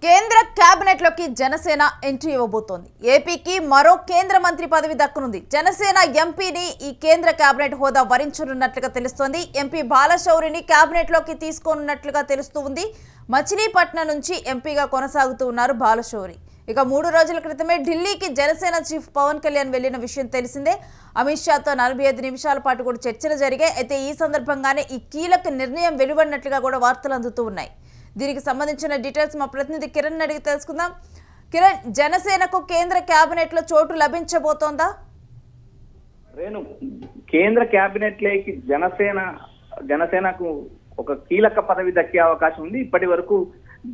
కేంద్ర కేబినెట్ లోకి జనసేన ఎంట్రీ ఇవ్వబోతోంది. ఏపీకి మరో కేంద్ర మంత్రి పదవి దక్కనుంది. జనసేన ఎంపీని ఈ కేంద్ర కేబినెట్ హోదా వరించనున్నట్లుగా తెలుస్తోంది. ఎంపీ బాలశౌరిని కేబినెట్ లోకి తీసుకోనున్నట్లుగా తెలుస్తుంది. మచిలీపట్నం నుంచి ఎంపీగా కొనసాగుతూ ఉన్నారు బాలశౌరి. ఇక 3 రోజుల క్రితమే ఢిల్లీకి జనసేన చీఫ్ పవన్ కళ్యాణ్ వెళ్లిన విషయం తెలిసిందే. అమిత్ షాతో 45 నిమిషాల పాటు కూడా చర్చలు జరిగాయి. అయితే ఈ సందర్భంగానే ఈ కీలక నిర్ణయం వెలువడినట్లుగా కూడా వార్తలు అందుతూ ఉన్నాయి. దీనికి సంబంధించిన డీటెయిల్స్ మా ప్రతినిధి కిరణ్ అడిగి తెలుసుకుందాం. కిరణ్, జనసేనకు కేంద్ర కేబినెట్ లో చోటు లభించబోతోందా? రేణు, కేంద్ర కేబినెట్ లేకి జనసేనకు ఒక కీలక పదవి దక్కే అవకాశం ఉంది. ఇప్పటి వరకు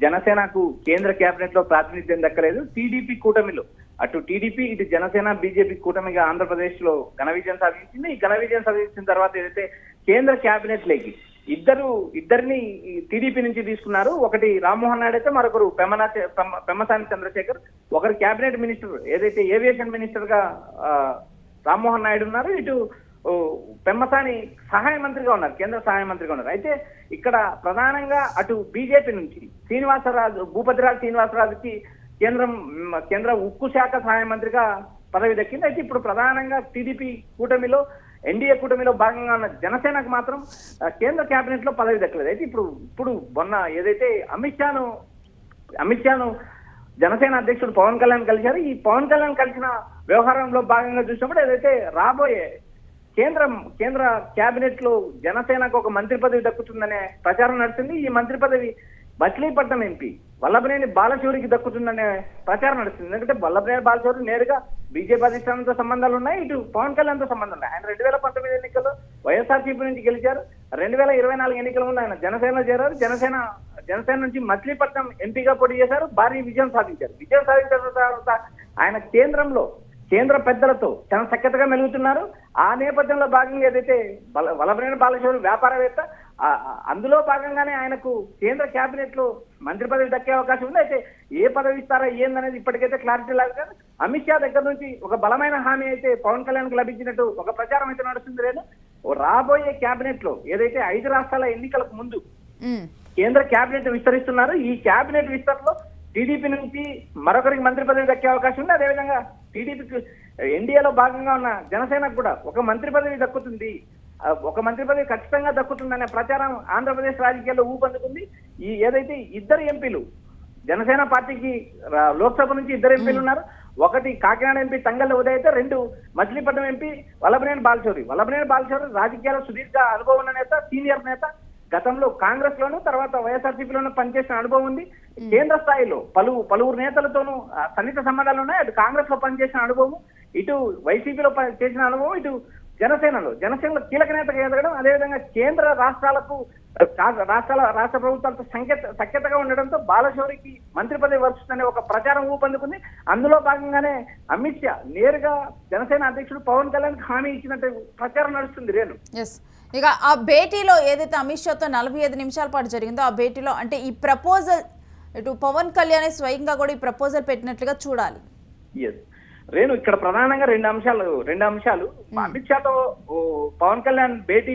జనసేనకు కేంద్ర కేబినెట్ లో ప్రాతినిధ్యం దక్కలేదు. టీడీపీ కూటమిలో అటు టీడీపీ ఇటు జనసేన బీజేపీ కూటమిగా ఆంధ్రప్రదేశ్ లో ఘన విజయం సాధించింది. ఈ ఘన విజయం సాధించిన తర్వాత ఏదైతే కేంద్ర కేబినెట్ లేకి ఇద్దరిని టీడీపీ నుంచి తీసుకున్నారు. ఒకటి రామ్మోహన్ నాయుడు అయితే మరొకరు పెమ్మసాని చంద్రశేఖర్. ఒకరు కేబినెట్ మినిస్టర్ ఏదైతే ఏవియేషన్ మినిస్టర్ గా రామ్మోహన్ నాయుడు ఉన్నారు. ఇటు పెమ్మసాని సహాయ మంత్రిగా ఉన్నారు, కేంద్ర సహాయ మంత్రిగా ఉన్నారు. అయితే ఇక్కడ ప్రధానంగా అటు బీజేపీ నుంచి భూపతిరాజు శ్రీనివాసరాజుకి కేంద్ర ఉక్కు శాఖ సహాయ మంత్రిగా పదవి దక్కింది. అయితే ఇప్పుడు ప్రధానంగా టీడీపీ కూటమిలో ఎన్డీఏ కూటమిలో భాగంగా ఉన్న జనసేనకు మాత్రం కేంద్ర కేబినెట్ లో పదవి దక్కలేదు. అయితే ఇప్పుడు మొన్న ఏదైతే అమిత్ షాను జనసేన అధ్యక్షుడు పవన్ కళ్యాణ్ కలిశారు. ఈ పవన్ కళ్యాణ్ కలిసిన వ్యవహారంలో భాగంగా చూసినప్పుడు ఏదైతే రాబోయే కేంద్ర కేబినెట్ లో జనసేనకు ఒక మంత్రి పదవి దక్కుతుందనే ప్రచారం నడుస్తుంది. ఈ మంత్రి పదవి మచిలీపట్నం ఎంపీ వల్లభనేని బాలశౌరికి దక్కుతుందనే ప్రచారం నడుస్తుంది. ఎందుకంటే వల్లభనేని బాలశౌరి నేరుగా బీజేపీ అధిష్టానంతో సంబంధాలు ఉన్నాయి, ఇటు పవన్ కళ్యాణ్తో సంబంధాలు ఉన్నాయి. ఆయన 2019 ఎన్నికల్లో వైఎస్ఆర్సీపీ నుంచి గెలిచారు. 2024 ఎన్నికల ముందు ఆయన జనసేన చేరారు. జనసేన నుంచి మచిలీపట్నం ఎంపీగా పోటీ చేశారు. భారీ విజయం సాధించారు. విజయం సాధించిన తర్వాత ఆయన కేంద్ర పెద్దలతో తన సఖ్యతగా మెలుగుతున్నారు. ఆ నేపథ్యంలో భాగంగా ఏదైతే వల్లభనేని బాలశౌరి వ్యాపారవేత్త, అందులో భాగంగానే ఆయనకు కేంద్ర కేబినెట్ లో మంత్రి పదవి దక్కే అవకాశం ఉంది. అయితే ఏ పదవి ఇస్తారా ఏందనేది ఇప్పటికైతే క్లారిటీ లేదు. కానీ అమిత్ షా దగ్గర నుంచి ఒక బలమైన హామీ అయితే పవన్ కళ్యాణ్ కు లభించినట్టు ఒక ప్రచారం అయితే నడుస్తుంది. లేదు, రాబోయే కేబినెట్ లో ఏదైతే 5 రాష్ట్రాల ఎన్నికలకు ముందు కేంద్ర కేబినెట్ విస్తరిస్తున్నారు. ఈ కేబినెట్ విస్తరణలో టీడీపీ నుంచి మరొకరికి మంత్రి పదవి దక్కే అవకాశం ఉంది. అదేవిధంగా టీడీపీకి ఎన్డీఏలో భాగంగా ఉన్న జనసేనకు కూడా ఒక మంత్రి పదవి దక్కుతుంది, ఒక మంత్రి పదవి ఖచ్చితంగా దక్కుతుందనే ప్రచారం ఆంధ్రప్రదేశ్ రాజకీయాల్లో ఊపందుకుంది. ఈ ఏదైతే ఇద్దరు ఎంపీలు జనసేన పార్టీకి లోక్సభ నుంచి 2 ఎంపీలు ఉన్నారు. ఒకటి కాకినాడ ఎంపీ తంగళ్ళ ఉదయ్ అయితే 2 మచిలీపట్నం ఎంపీ వల్లభనేని బాలశౌరి రాజకీయాల్లో సుదీర్ఘ అనుభవం ఉన్న నేత, సీనియర్ నేత. గతంలో కాంగ్రెస్ లోను తర్వాత వైఎస్ఆర్సీపీలోనూ పనిచేసిన అనుభవం ఉంది. కేంద్ర స్థాయిలో పలువురు నేతలతోనూ సన్నిహిత సంబంధాలు ఉన్నాయి. అటు కాంగ్రెస్ లో పనిచేసిన అనుభవం, ఇటు వైసీపీలో చేసిన అనుభవం, ఇటు జనసేనలో కీలక నేతగా ఎదగడం, అదేవిధంగా కేంద్ర రాష్ట్ర ప్రభుత్వాలతో సఖ్యతగా ఉండడంతో బాలశౌరికి మంత్రి పదవి వస్తుందనే ఒక ప్రచారం ఊపందుకుంది. అందులో భాగంగానే అమిత్ షా నేరుగా జనసేన అధ్యక్షుడు పవన్ కళ్యాణ్ హామీ ఇచ్చినట్టు ప్రచారం నడుస్తుంది. రేణు, ఇక ఆ భేటీలో ఏదైతే అమిత్ షాతో 45 నిమిషాల పాటు జరిగిందో ఆ భేటీలో అంటే ఈ ప్రపోజల్ ఇటు పవన్ కళ్యాణ్ స్వయంగా కూడా ఈ ప్రపోజల్ పెట్టినట్లుగా చూడాలి. రేణు, ఇక్కడ ప్రధానంగా రెండు అంశాలు అమిత్ షాతో పవన్ కళ్యాణ్ భేటీ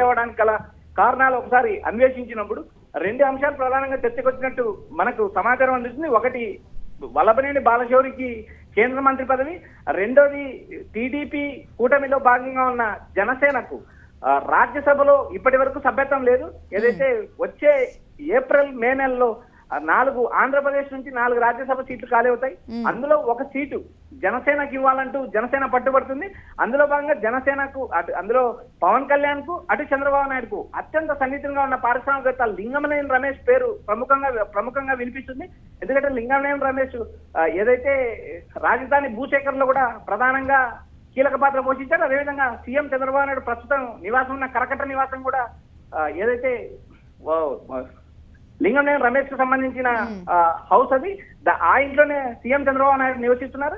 అవ్వడానికి గల కారణాలు ఒకసారి అన్వేషించినప్పుడు 2 అంశాలు ప్రధానంగా చర్చకొచ్చినట్టు మనకు సమాచారం అందుతుంది. ఒకటి వల్లభనేని బాలశౌరికి కేంద్ర మంత్రి పదవి, రెండోది టీడీపీ కూటమిలో భాగంగా ఉన్న జనసేనకు రాజ్యసభలో ఇప్పటి వరకు సభ్యత్వం లేదు. ఏదైతే వచ్చే ఏప్రిల్ మే నెలలో 4 ఆంధ్రప్రదేశ్ నుంచి 4 రాజ్యసభ సీట్లు ఖాళీ అవుతాయి. అందులో ఒక సీటు జనసేనకు ఇవ్వాలంటూ జనసేన పట్టుబడుతుంది. అందులో భాగంగా జనసేనకు అందులో పవన్ కళ్యాణ్ కు అటు చంద్రబాబు నాయుడుకు అత్యంత సన్నిహితంగా ఉన్న పారిశ్రామికవేత్త లింగమనేని రమేష్ పేరు ప్రముఖంగా వినిపిస్తుంది. ఎందుకంటే లింగమనేని రమేష్ ఏదైతే రాజధాని భూసేకరణలో కూడా ప్రధానంగా కీలక పాత్ర పోషించారు. అదేవిధంగా సీఎం చంద్రబాబు నాయుడు ప్రస్తుతం నివాసం ఉన్న కరకట్ట నివాసం కూడా ఏదైతే లింగమనేని రమేష్ కు సంబంధించిన హౌస్ అది, ఆ ఇంట్లోనే సీఎం చంద్రబాబు నాయుడు నివసిస్తున్నారు.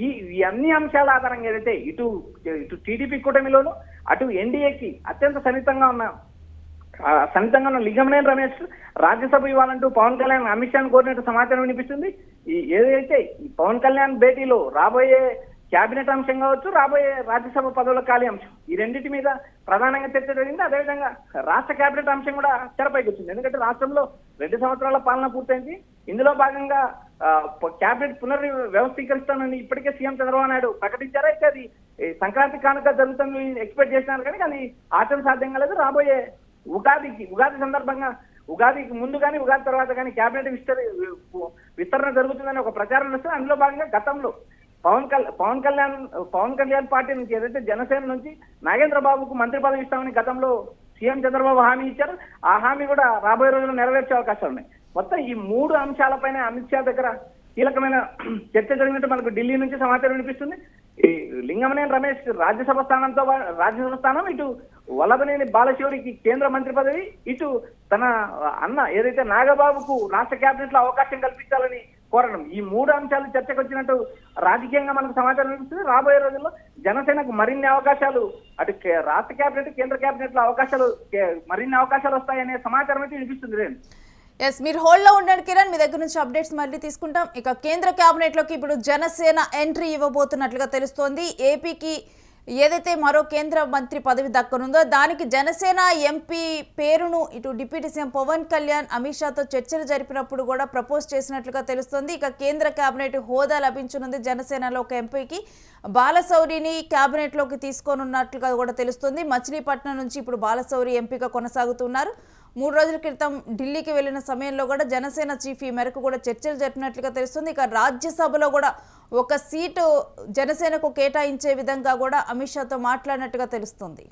ఈ అన్ని అంశాల ఆధారంగా ఏదైతే ఇటు టీడీపీ కూటమిలోను అటు ఎన్డీఏకి అత్యంత సన్నిహితంగా ఉన్న లింగమనేని రమేష్ రాజ్యసభ ఇవ్వాలంటూ పవన్ కళ్యాణ్ అమిత్ షాను కోరినట్టు సమాచారం వినిపిస్తుంది. ఏదైతే ఈ పవన్ కళ్యాణ్ భేటీలో రాబోయే కేబినెట్ అంశం కావచ్చు, రాబోయే రాజ్యసభ పదవుల ఖాళీ అంశం, ఈ రెండింటి మీద ప్రధానంగా చర్చ జరిగింది. అదేవిధంగా రాష్ట్ర కేబినెట్ అంశం కూడా తెరపైకి వచ్చింది. ఎందుకంటే రాష్ట్రంలో 2 సంవత్సరాల పాలన పూర్తయింది. ఇందులో భాగంగా కేబినెట్ వ్యవస్థీకరిస్తానని ఇప్పటికే సీఎం చంద్రబాబు నాయుడు ప్రకటించారు. అయితే అది సంక్రాంతి కానుక జరుగుతుంది ఎక్స్పెక్ట్ చేసినారు, కానీ అది ఆచరణ సాధ్యం కాలేదు. రాబోయే ఉగాది సందర్భంగా, ఉగాదికి ముందు కానీ ఉగాది తర్వాత కానీ కేబినెట్ విస్తరణ జరుగుతుందని ఒక ప్రచారం వస్తుంది. అందులో భాగంగా గతంలో పవన్ కళ్యాణ్ పార్టీ నుంచి ఏదైతే జనసేన నుంచి నాగేంద్ర బాబుకు మంత్రి పదవి ఇస్తామని గతంలో సీఎం చంద్రబాబు హామీ ఇచ్చారు. ఆ హామీ కూడా రాబోయే రోజుల్లో నెరవేర్చే అవకాశాలు ఉన్నాయి. మొత్తం ఈ 3 అంశాలపైన అమిత్ షా దగ్గర కీలకమైన చర్చ జరిగినట్టు మనకు ఢిల్లీ నుంచి సమాచారం వినిపిస్తుంది. ఈ లింగమనేని రమేష్ రాజ్యసభ స్థానం, ఇటు వల్లభనేని బాలశౌరికి కేంద్ర మంత్రి పదవి, ఇటు తన అన్న ఏదైతే నాగబాబుకు రాష్ట్ర కేబినెట్ లో అవకాశం కల్పించాలని కోరడం, ఈ 3 అంశాలు చర్చకు వచ్చినట్టు రాజకీయంగా మనకు సమాచారం వినిపిస్తుంది. రాబోయే రోజుల్లో జనసేనకు మరిన్ని అవకాశాలు, అటు రాష్ట్ర కేబినెట్, కేంద్ర కేబినెట్ లో మరిన్ని అవకాశాలు వస్తాయనే సమాచారం అయితే వినిపిస్తుంది. ఎస్, మీరు హోల్డ్లో ఉండండి కిరణ్, మీ దగ్గర నుంచి అప్డేట్స్ మళ్ళీ తీసుకుంటాం. ఇక కేంద్ర కేబినెట్లోకి ఇప్పుడు జనసేన ఎంట్రీ ఇవ్వబోతున్నట్లుగా తెలుస్తోంది. ఏపీకి ఏదైతే మరో కేంద్ర మంత్రి పదవి దక్కనుందో దానికి జనసేన ఎంపీ పేరును ఇటు డిప్యూటీ సీఎం పవన్ కళ్యాణ్ అమిత్ షాతో చర్చలు జరిపినప్పుడు కూడా ప్రపోజ్ చేసినట్లుగా తెలుస్తోంది. ఇక కేంద్ర కేబినెట్ హోదా లభించనుంది జనసేనలో ఒక ఎంపీకి. బాలశౌరిని కేబినెట్లోకి తీసుకోనున్నట్లుగా కూడా తెలుస్తుంది. మచిలీపట్నం నుంచి ఇప్పుడు బాలశౌరి ఎంపీగా కొనసాగుతున్నారు. 3 రోజుల క్రితం ఢిల్లీకి వెళ్లిన సమయంలో కూడా జనసేన చీఫ్ ఈ మేరకు కూడా చర్చలు జరిపినట్లుగా తెలుస్తుంది. ఇక రాజ్యసభలో కూడా ఒక సీటు జనసేనకు కేటాయించే విధంగా కూడా అమిత్ షాతో మాట్లాడినట్టుగా తెలుస్తుంది.